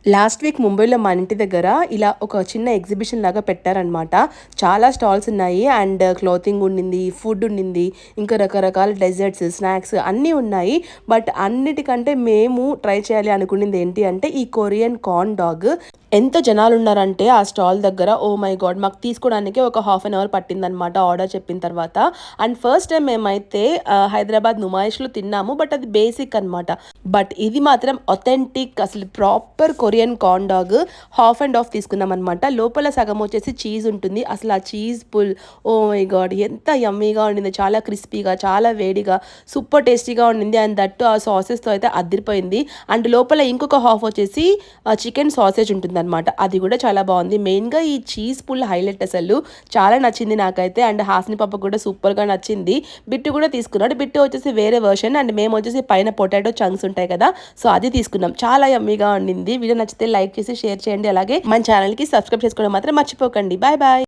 Last week ముంబైలో మా ఇంటి దగ్గర ఇలా ఒక చిన్న ఎగ్జిబిషన్ లాగా పెట్టారనమాట. చాలా స్టాల్స్ ఉన్నాయి అండ్ క్లాతింగ్ ఉండింది, ఫుడ్ ఉండింది, ఇంకా రకరకాల డెజర్ట్స్, స్నాక్స్ అన్నీ ఉన్నాయి. బట్ అన్నిటికంటే మేము ట్రై చేయాలి అనుకున్నది ఏంటి అంటే ఈ కొరియన్ కార్న్ డాగ్. ఎంత జనాలు ఉన్నారంటే ఆ స్టాల్ దగ్గర, ఓ మై గాడ్, మాకు తీసుకోవడానికి ఒక హాఫ్ అన్ అవర్ పట్టిందనమాట ఆర్డర్ చెప్పిన తర్వాత. అండ్ ఫస్ట్ టైం మేమైతే హైదరాబాద్ నుమాయిష్లో తిన్నాము, బట్ అది బేసిక్ అనమాట. బట్ ఇది మాత్రం ఒథెంటిక్, అసలు proper Korean corn dog. Half and half తీసుకున్నాం అనమాట. లోపల సగం వచ్చేసి చీజ్ ఉంటుంది. అసలు ఆ cheese pull, oh my god, ఎంత యమ్మీగా ఉండింది. చాలా క్రిస్పీగా, చాలా వేడిగా, సూపర్ టేస్టీగా ఉండింది. అండ్ దట్టు ఆ సాసెస్తో అయితే అదిరిపోయింది. అండ్ లోపల ఇంకొక హాఫ్ వచ్చేసి చికెన్ సాసేజ్ ఉంటుంది అనమాట. అది కూడా చాలా బాగుంది. మెయిన్గా ఈ చీజ్ పుల్ హైలైట్, అసలు చాలా నచ్చింది నాకైతే. అండ్ హాస్ని పాప కూడా సూపర్గా నచ్చింది. బిట్టు కూడా తీసుకున్నాడు. బిట్టు వచ్చేసి వేరే వర్షన్, అండ్ మేము వచ్చేసి పైన పొటాటో చంక్స్ ఉంటాయి కదా, సో అది తీసుకున్నాం. చాలా యమ్మీగా ఉండింది. వీడియో నచ్చితే లైక్ చేసి షేర్ చేయండి. అలాగే మన ఛానల్కి సబ్స్క్రైబ్ చేసుకోవడం మాత్రం మర్చిపోకండి. Bye bye.